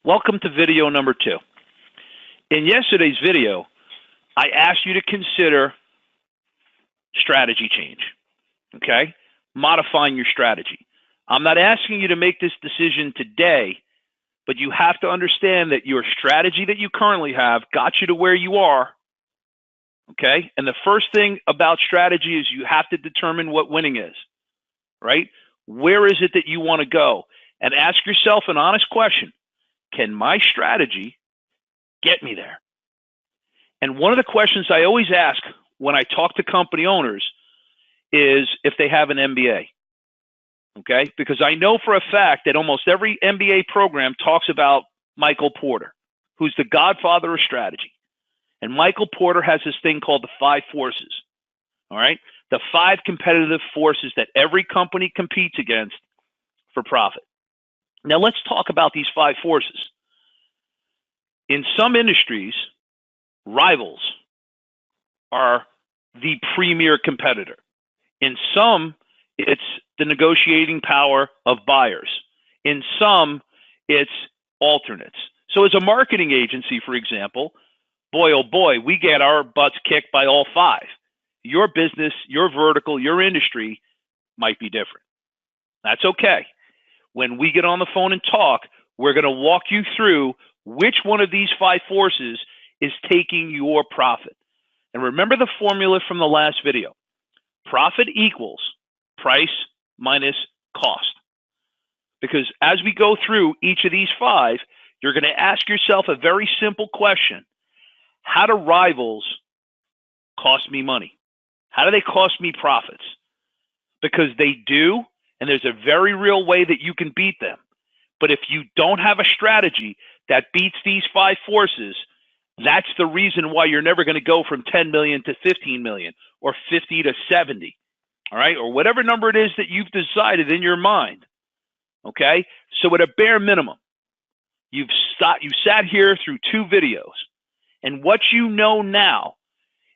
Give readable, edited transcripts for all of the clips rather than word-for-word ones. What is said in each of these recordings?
Welcome to video number 2. In yesterday's video, I asked you to consider strategy change, okay? Modifying your strategy. I'm not asking you to make this decision today, but you have to understand that your strategy that you currently have got you to where you are, okay? And the first thing about strategy is you have to determine what winning is, right? Where is it that you want to go? And ask yourself an honest question. Can my strategy get me there? And one of the questions I always ask when I talk to company owners is if they have an MBA, okay? Because I know for a fact that almost every MBA program talks about Michael Porter, who's the godfather of strategy. And Michael Porter has this thing called the 5 forces, all right? The 5 competitive forces that every company competes against for profit. Now let's talk about these 5 forces. In some industries, rivals are the premier competitor. In some, it's the negotiating power of buyers. In some, it's alternates. So as a marketing agency, for example, boy, oh boy, we get our butts kicked by all 5. Your business, your vertical, your industry might be different. That's okay. When we get on the phone and talk, we're going to walk you through which one of these 5 forces is taking your profit. And remember the formula from the last video. Profit equals price minus cost. Because as we go through each of these 5, you're going to ask yourself a very simple question. How do rivals cost me money? How do they cost me profits? Because they do. And there's a very real way that you can beat them. But if you don't have a strategy that beats these 5 forces, that's the reason why you're never going to go from 10 million to 15 million or 50 to 70, all right? Or whatever number it is that you've decided in your mind, okay? So at a bare minimum, you sat here through 2 videos, and what you know now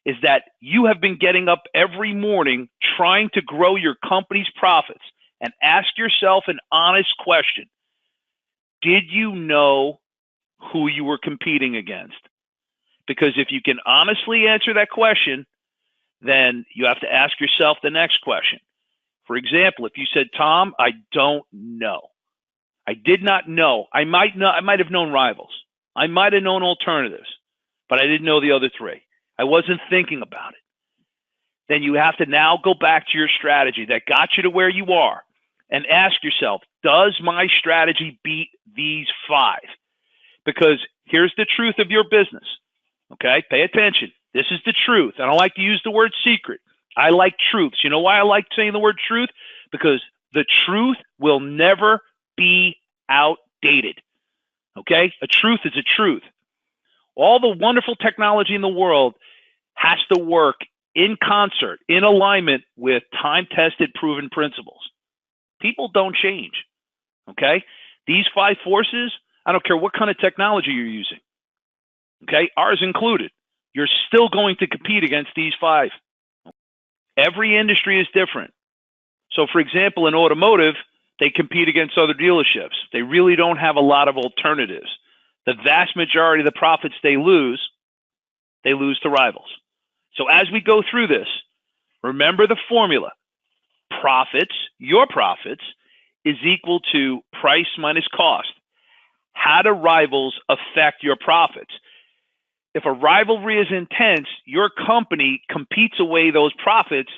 is that you have been getting up every morning trying to grow your company's profits. And ask yourself an honest question. Did you know who you were competing against? Because if you can honestly answer that question, then you have to ask yourself the next question. For example, if you said, Tom, I don't know. I did not know. I might have known rivals. I might have known alternatives, but I didn't know the other 3. I wasn't thinking about it. Then you have to now go back to your strategy that got you to where you are and ask yourself, does my strategy beat these 5? Because here's the truth of your business, okay? Pay attention. This is the truth. I don't like to use the word secret. I like truths. You know why I like saying the word truth? Because the truth will never be outdated, okay? A truth is a truth. All the wonderful technology in the world has to work in concert, in alignment with time-tested, proven principles. People don't change, okay? These 5 forces, I don't care what kind of technology you're using, okay? Ours included. You're still going to compete against these 5. Every industry is different. So, for example, in automotive, they compete against other dealerships. They really don't have a lot of alternatives. The vast majority of the profits they lose to rivals. So as we go through this, remember the formula. Profits, your profits, is equal to price minus cost. How do rivals affect your profits? If a rivalry is intense, your company competes away those profits,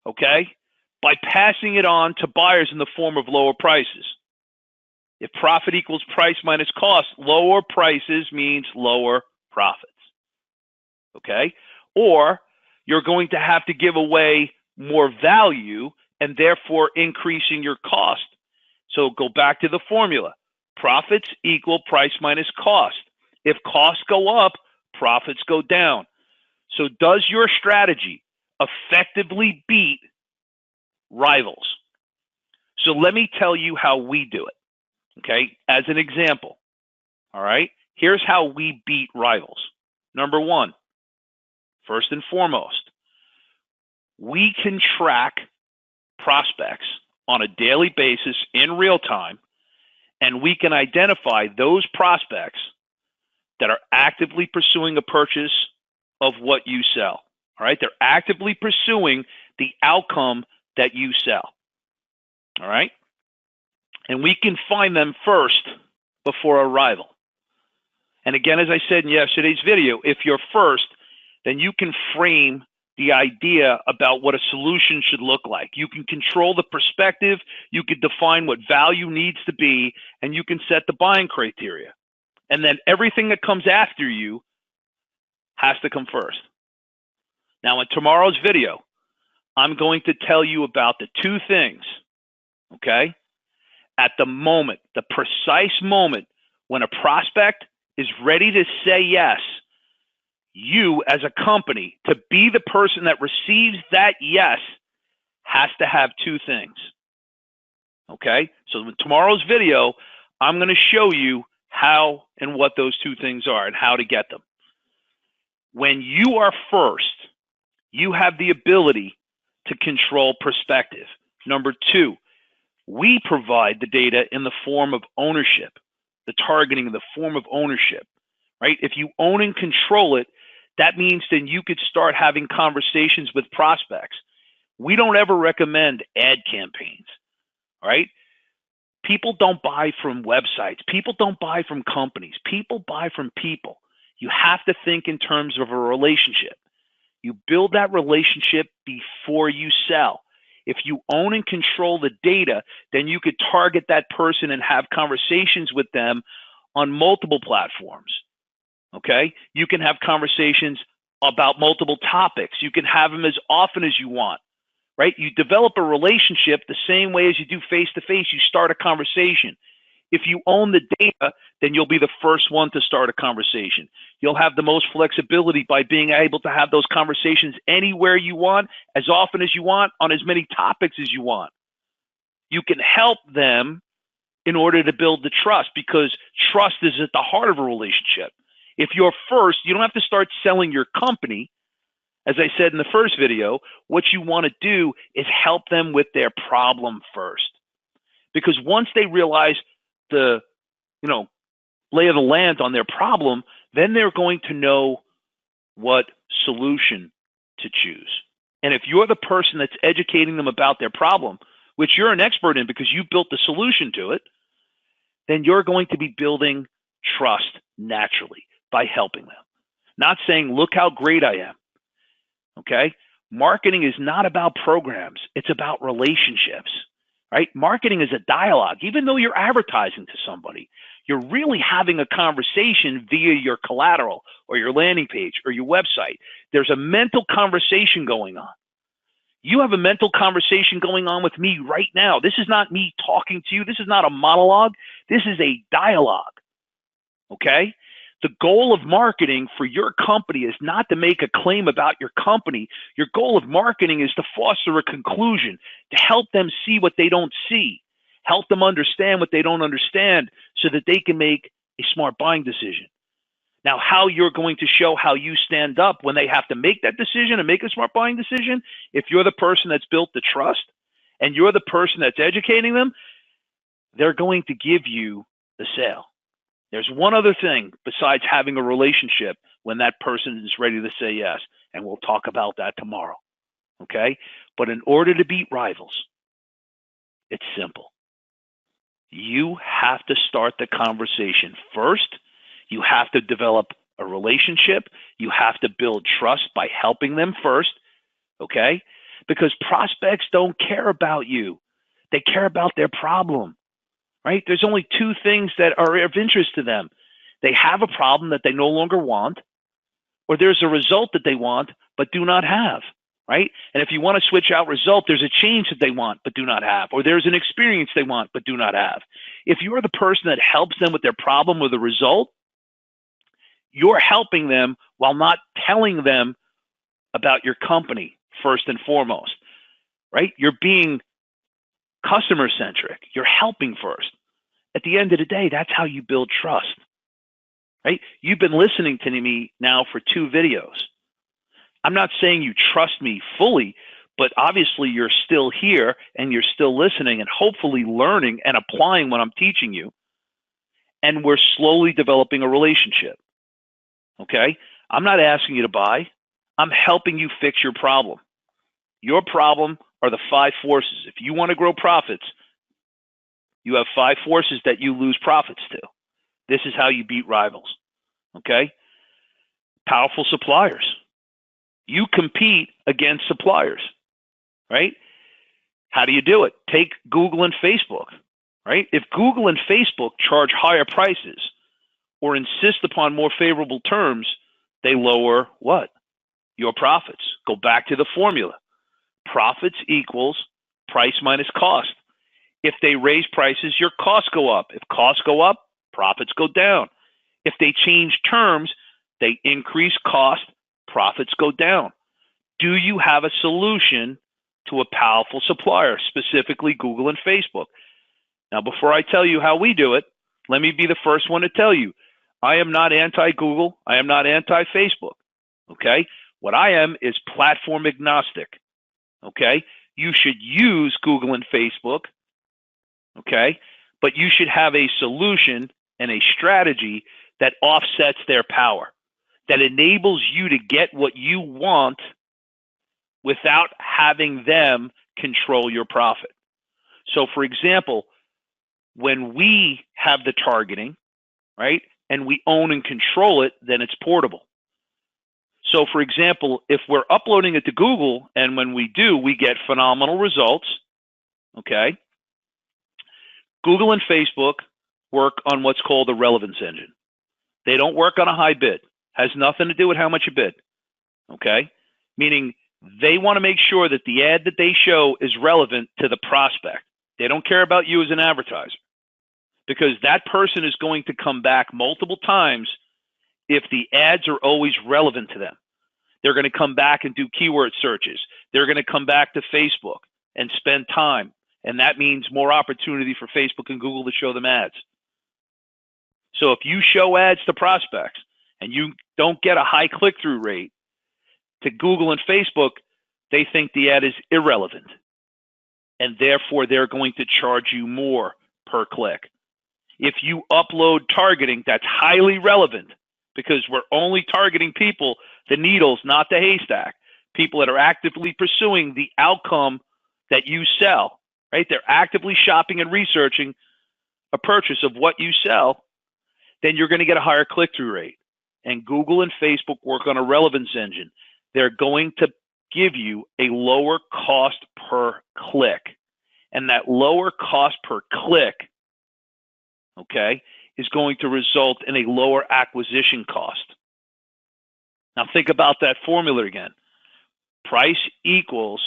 okay, by passing it on to buyers in the form of lower prices. If profit equals price minus cost, lower prices means lower profits, okay? Or you're going to have to give away more value and therefore increasing your cost. So go back to the formula. Profits equal price minus cost. If costs go up, profits go down. So does your strategy effectively beat rivals? So let me tell you how we do it, okay? As an example, all right? Here's how we beat rivals. Number 1, first and foremost, we can track prospects on a daily basis in real time and we can identify those prospects that are actively pursuing a purchase of what you sell. All right, they're actively pursuing the outcome that you sell. All right, and we can find them first before a rival. And again, as I said in yesterday's video, if you're first, then you can frame the idea about what a solution should look like. You can control the perspective, you can define what value needs to be, and you can set the buying criteria. And then everything that comes after you has to come first. Now, in tomorrow's video, I'm going to tell you about the two things, okay? At the moment, the precise moment when a prospect is ready to say yes, you as a company, to be the person that receives that yes, has to have two things, okay? So in tomorrow's video, I'm going to show you how and what those two things are and how to get them. When you are first, you have the ability to control perspective. Number two, we provide the data in the form of ownership, the targeting in the form of ownership, right? If you own and control it, that means then you could start having conversations with prospects. We don't ever recommend ad campaigns, right? People don't buy from websites. People don't buy from companies. People buy from people. You have to think in terms of a relationship. You build that relationship before you sell. If you own and control the data, then you could target that person and have conversations with them on multiple platforms, okay? You can have conversations about multiple topics. You can have them as often as you want, right? You develop a relationship the same way as you do face-to-face. You start a conversation. If you own the data, then you'll be the first one to start a conversation. You'll have the most flexibility by being able to have those conversations anywhere you want, as often as you want, on as many topics as you want. You can help them in order to build the trust, because trust is at the heart of a relationship. If you're first, you don't have to start selling your company. As I said in the first video, what you want to do is help them with their problem first. Because once they realize the, lay of the land on their problem, then they're going to know what solution to choose. And if you're the person that's educating them about their problem, which you're an expert in because you built the solution to it, then you're going to be building trust naturally by helping them. Not saying, look how great I am, okay? Marketing is not about programs. It's about relationships, right? Marketing is a dialogue. Even though you're advertising to somebody, you're really having a conversation via your collateral or your landing page or your website. There's a mental conversation going on. You have a mental conversation going on with me right now. This is not me talking to you. This is not a monologue. This is a dialogue, okay? The goal of marketing for your company is not to make a claim about your company. Your goal of marketing is to foster a conclusion, to help them see what they don't see, help them understand what they don't understand so that they can make a smart buying decision. Now, how you're going to show how you stand up when they have to make that decision and make a smart buying decision, if you're the person that's built the trust and you're the person that's educating them, they're going to give you the sale. There's one other thing besides having a relationship when that person is ready to say yes, and we'll talk about that tomorrow, okay? But in order to beat rivals, it's simple. You have to start the conversation first. You have to develop a relationship. You have to build trust by helping them first, okay? Because prospects don't care about you. They care about their problem, right? There's only two things that are of interest to them. They have a problem that they no longer want, or there's a result that they want but do not have, right? And if you want to switch out result, there's a change that they want but do not have, or there's an experience they want but do not have. If you're the person that helps them with their problem or the result, you're helping them while not telling them about your company first and foremost, right? You're being customer-centric. You're helping first. At the end of the day, that's how you build trust, right? You've been listening to me now for 2 videos. I'm not saying you trust me fully, but obviously you're still here and you're still listening and hopefully learning and applying what I'm teaching you, and we're slowly developing a relationship. Okay? I'm not asking you to buy. I'm helping you fix your problem. Your problem are the 5 forces. If you want to grow profits, you have 5 forces that you lose profits to. This is how you beat rivals. Okay? Powerful suppliers. You compete against suppliers, right? How do you do it? Take Google and Facebook, right? If Google and Facebook charge higher prices or insist upon more favorable terms, they lower what? Your profits. Go back to the formula. Profits equals price minus cost. If they raise prices, your costs go up. If costs go up, profits go down. If they change terms, they increase cost, profits go down. Do you have a solution to a powerful supplier, specifically Google and Facebook? Now, before I tell you how we do it, let me be the first one to tell you, I am not anti-Google. I am not anti-Facebook. Okay? What I am is platform agnostic. Okay? You should use Google and Facebook. Okay? But you should have a solution and a strategy that offsets their power, that enables you to get what you want without having them control your profit. So, for example, when we have the targeting, right, and we own and control it, then it's portable. So, for example, if we're uploading it to Google, and when we do, we get phenomenal results, okay? Google and Facebook work on what's called a relevance engine. They don't work on a high bid. Has nothing to do with how much you bid, okay? Meaning they want to make sure that the ad that they show is relevant to the prospect. They don't care about you as an advertiser, because that person is going to come back multiple times if the ads are always relevant to them. They're going to come back and do keyword searches. They're going to come back to Facebook and spend time. And that means more opportunity for Facebook and Google to show them ads. So if you show ads to prospects and you don't get a high click-through rate, to Google and Facebook, they think the ad is irrelevant. And therefore, they're going to charge you more per click. If you upload targeting that's highly relevant, because we're only targeting people, the needles, not the haystack, people that are actively pursuing the outcome that you sell, right? They're actively shopping and researching a purchase of what you sell, then you're going to get a higher click-through rate. And Google and Facebook work on a relevance engine. They're going to give you a lower cost per click. And that lower cost per click, okay, is going to result in a lower acquisition cost. Now think about that formula again. Profit equals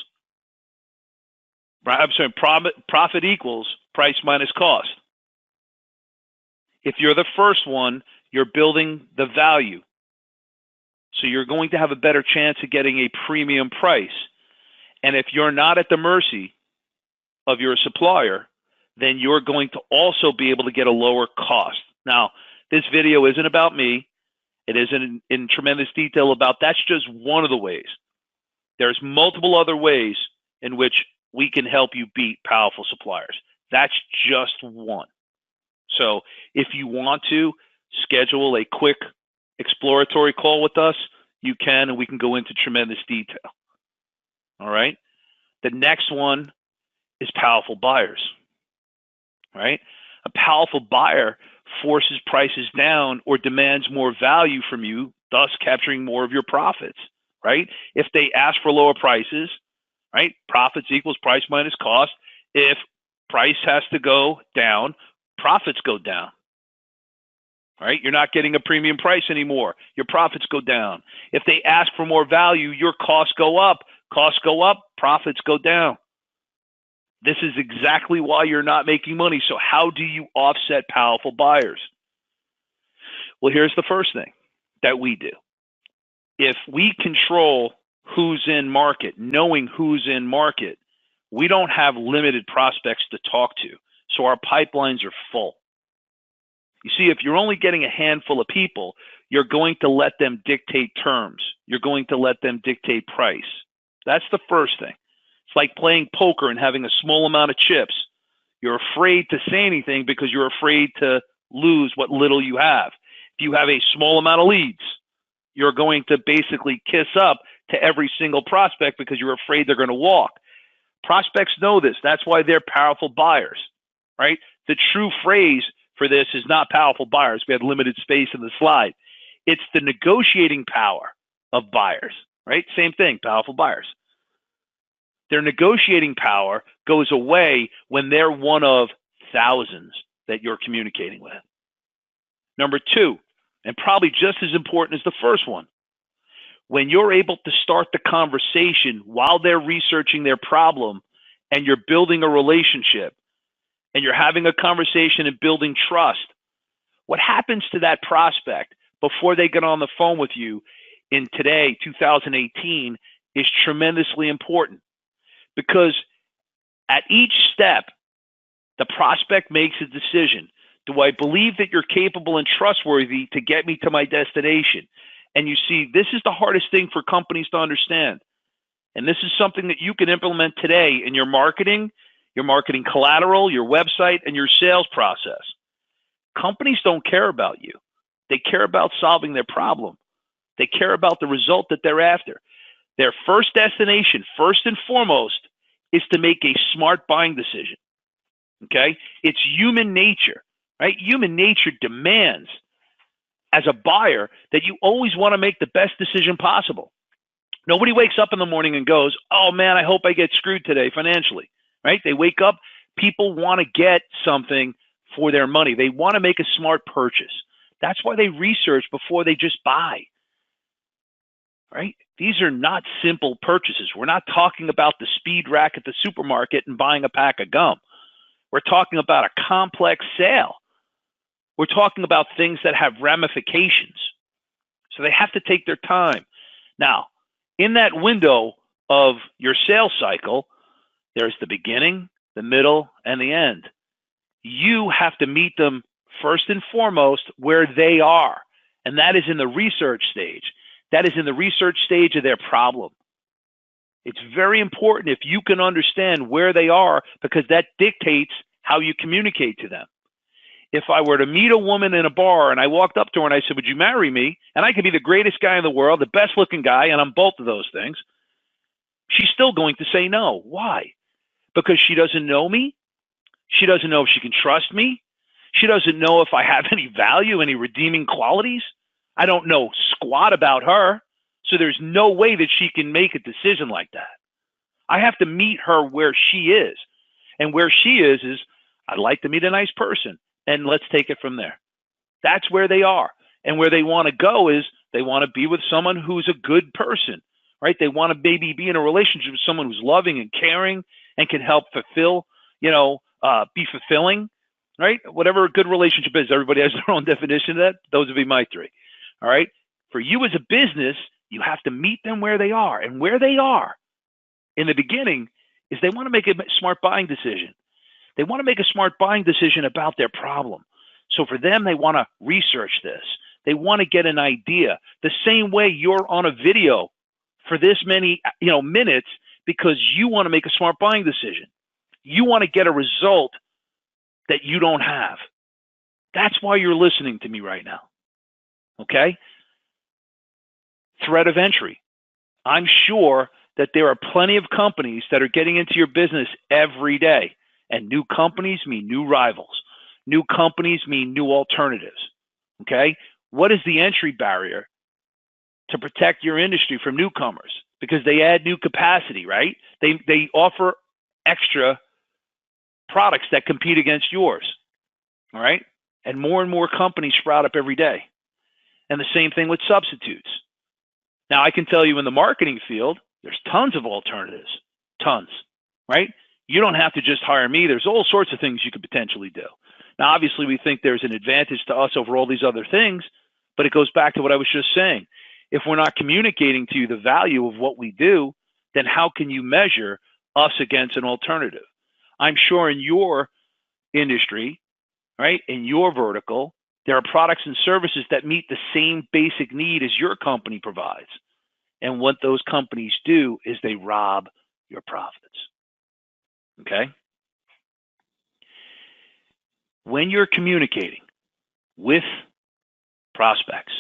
price minus cost. If you're the first one, you're building the value. So you're going to have a better chance of getting a premium price. And if you're not at the mercy of your supplier, then you're going to also be able to get a lower cost. Now, this video isn't about me. It isn't in tremendous detail about that's just one of the ways. There's multiple other ways in which we can help you beat powerful suppliers. That's just one. So if you want to schedule a quick exploratory call with us, you can, and we can go into tremendous detail. All right. The next one is powerful buyers, right? A powerful buyer forces prices down or demands more value from you, thus capturing more of your profits, right? If they ask for lower prices, right? Profits equals price minus cost. If price has to go down, profits go down. Right? You're not getting a premium price anymore. Your profits go down. If they ask for more value, your costs go up. Costs go up, profits go down. This is exactly why you're not making money. So how do you offset powerful buyers? Well, here's the first thing that we do. If we control who's in market, knowing who's in market, we don't have limited prospects to talk to. So our pipelines are full. You see, if you're only getting a handful of people, you're going to let them dictate terms. You're going to let them dictate price. That's the first thing. It's like playing poker and having a small amount of chips. You're afraid to say anything because you're afraid to lose what little you have. If you have a small amount of leads, you're going to basically kiss up to every single prospect because you're afraid they're going to walk. Prospects know this. That's why they're powerful buyers, right? The true phrase for this is not powerful buyers. We had limited space in the slide. It's the negotiating power of buyers, right? Same thing, powerful buyers. Their negotiating power goes away when they're one of thousands that you're communicating with. Number two, and probably just as important as the first one, when you're able to start the conversation while they're researching their problem and you're building a relationship and you're having a conversation and building trust, what happens to that prospect before they get on the phone with you in today, 2018, is tremendously important. Because at each step, the prospect makes a decision. Do I believe that you're capable and trustworthy to get me to my destination? And you see, this is the hardest thing for companies to understand. And this is something that you can implement today in your marketing collateral, your website, and your sales process. Companies don't care about you. They care about solving their problem. They care about the result that they're after. Their first destination, first and foremost, is to make a smart buying decision. Okay? It's human nature, right? Human nature demands, as a buyer, that you always want to make the best decision possible. Nobody wakes up in the morning and goes, oh man, I hope I get screwed today financially, right? They wake up, people want to get something for their money. They want to make a smart purchase. That's why they research before they just buy, right? These are not simple purchases. We're not talking about the speed rack at the supermarket and buying a pack of gum. We're talking about a complex sale. We're talking about things that have ramifications. So they have to take their time. Now, in that window of your sales cycle, there's the beginning, the middle, and the end. You have to meet them first and foremost where they are, and that is in the research stage. That is in the research stage of their problem. It's very important if you can understand where they are, because that dictates how you communicate to them. If I were to meet a woman in a bar and I walked up to her and I said, would you marry me? And I could be the greatest guy in the world, the best looking guy, and I'm both of those things. She's still going to say no. Why? Because she doesn't know me. She doesn't know if she can trust me. She doesn't know if I have any value, any redeeming qualities. I don't know squat about her. So there's no way that she can make a decision like that. I have to meet her where she is. And where she is I'd like to meet a nice person, and let's take it from there. That's where they are. And where they want to go is they want to be with someone who's a good person, right? They want to maybe be in a relationship with someone who's loving and caring and can help fulfill, be fulfilling, right? Whatever a good relationship is, everybody has their own definition of that. Those would be my three, all right? For you as a business, you have to meet them where they are. And where they are in the beginning is they want to make a smart buying decision. They want to make a smart buying decision about their problem. So for them, they want to research this. They want to get an idea. The same way you're on a video for this many, minutes, because you want to make a smart buying decision. You want to get a result that you don't have. That's why you're listening to me right now. Okay? Threat of entry. I'm sure that there are plenty of companies that are getting into your business every day. And new companies mean new rivals. New companies mean new alternatives. Okay? What is the entry barrier to protect your industry from newcomers? Because they add new capacity, right? They offer extra products that compete against yours. All right? And more companies sprout up every day. And the same thing with substitutes. Now, I can tell you in the marketing field, there's tons of alternatives. Tons, right? You don't have to just hire me. There's all sorts of things you could potentially do. Now, obviously, we think there's an advantage to us over all these other things, but it goes back to what I was just saying. If we're not communicating to you the value of what we do, then how can you measure us against an alternative? I'm sure in your industry, right, in your vertical, there are products and services that meet the same basic need as your company provides. And what those companies do is they rob your profits. Okay? When you're communicating, with prospects.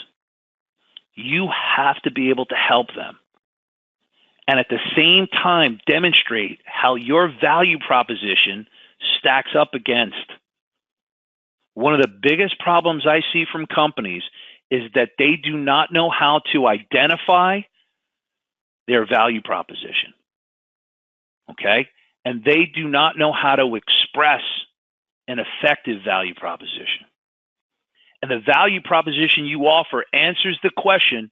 You have to be able to help them. And at the same time, demonstrate how your value proposition stacks up against. One of the biggest problems I see from companies is that they do not know how to identify their value proposition. Okay? And they do not know how to express an effective value proposition. And the value proposition you offer answers the question,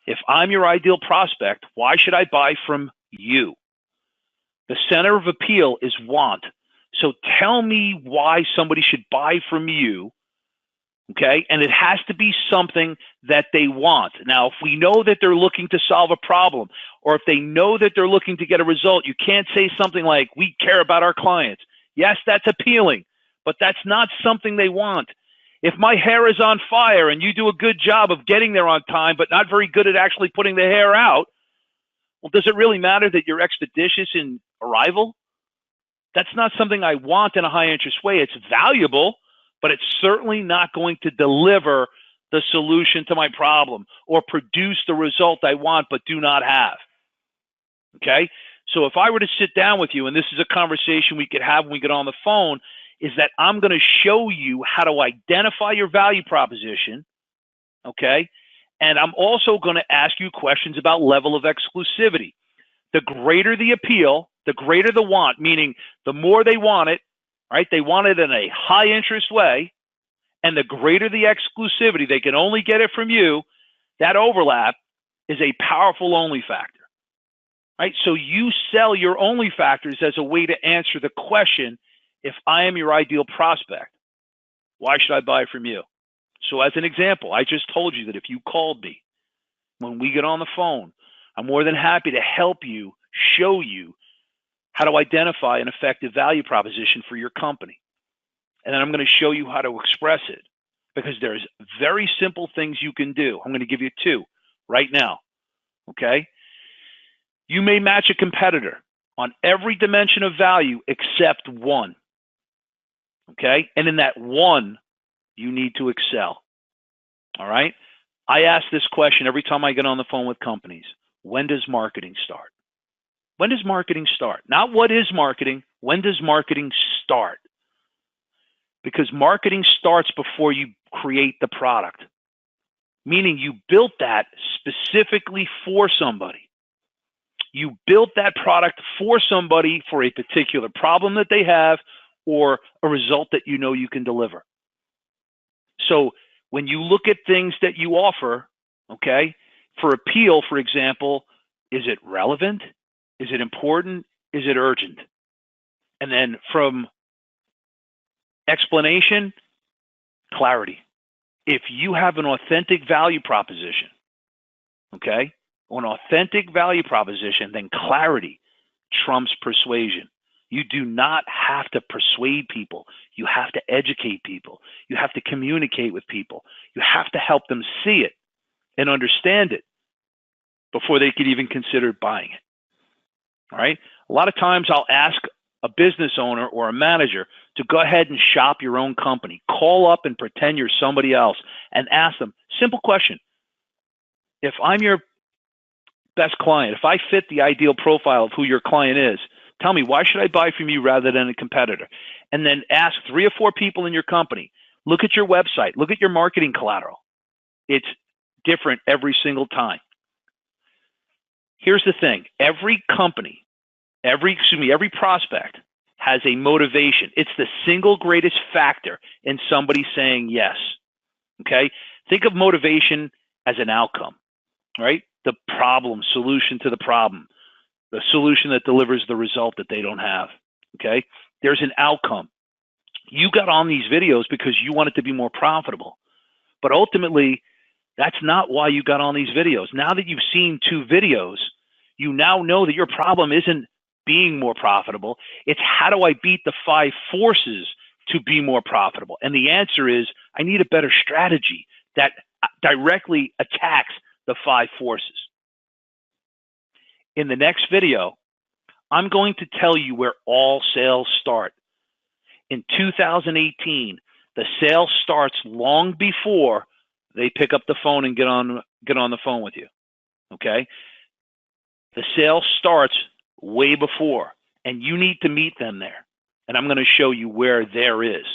if I'm your ideal prospect, why should I buy from you? The center of appeal is want. So tell me why somebody should buy from you, okay? And it has to be something that they want. Now, if we know that they're looking to solve a problem, or if they know that they're looking to get a result, you can't say something like, we care about our clients. Yes, that's appealing, but that's not something they want. If my hair is on fire and you do a good job of getting there on time, but not very good at actually putting the hair out, well, does it really matter that you're expeditious in arrival? That's not something I want in a high interest way. It's valuable, but it's certainly not going to deliver the solution to my problem or produce the result I want but do not have. Okay? So if I were to sit down with you, and this is a conversation we could have when we get on the phone, is that I'm going to show you how to identify your value proposition, okay? And I'm also going to ask you questions about level of exclusivity. The greater the appeal, the greater the want, meaning the more they want it, right? They want it in a high interest way, and the greater the exclusivity, they can only get it from you, that overlap is a powerful only factor, right? So you sell your only factors as a way to answer the question, if I am your ideal prospect, why should I buy from you? So as an example, I just told you that if you called me, when we get on the phone, I'm more than happy to help you, show you how to identify an effective value proposition for your company. And then I'm going to show you how to express it, because there's very simple things you can do. I'm going to give you two right now, okay? You may match a competitor on every dimension of value except one. Okay? And in that one, you need to excel. All right? I ask this question every time I get on the phone with companies. When does marketing start? When does marketing start? Not what is marketing. When does marketing start? Because marketing starts before you create the product. Meaning you built that specifically for somebody. You built that product for somebody for a particular problem that they have, or a result that you know you can deliver. So when you look at things that you offer, okay, for appeal, for example, is it relevant? Is it important? Is it urgent? And then from explanation, clarity. If you have an authentic value proposition, okay, an authentic value proposition, then clarity trumps persuasion. You do not have to persuade people. You have to educate people. You have to communicate with people. You have to help them see it and understand it before they could even consider buying it. All right? A lot of times I'll ask a business owner or a manager to go ahead and shop your own company. Call up and pretend you're somebody else and ask them, simple question. If I'm your best client, if I fit the ideal profile of who your client is, tell me, why should I buy from you rather than a competitor? And then ask 3 or 4 people in your company. Look at your website. Look at your marketing collateral. It's different every single time. Here's the thing. Every company, every prospect has a motivation. It's the single greatest factor in somebody saying yes. Okay? Think of motivation as an outcome, right? The problem, solution to the problem. The solution that delivers the result that they don't have, okay? There's an outcome. You got on these videos because you wanted to be more profitable. But ultimately, that's not why you got on these videos. Now that you've seen 2 videos, you now know that your problem isn't being more profitable. It's how do I beat the 5 forces to be more profitable? And the answer is, I need a better strategy that directly attacks the 5 forces. In the next video, I'm going to tell you where all sales start. In 2018, The sale starts long before they pick up the phone and get on the phone with you. Okay? The sale starts way before, and you need to meet them there. And I'm going to show you where there is.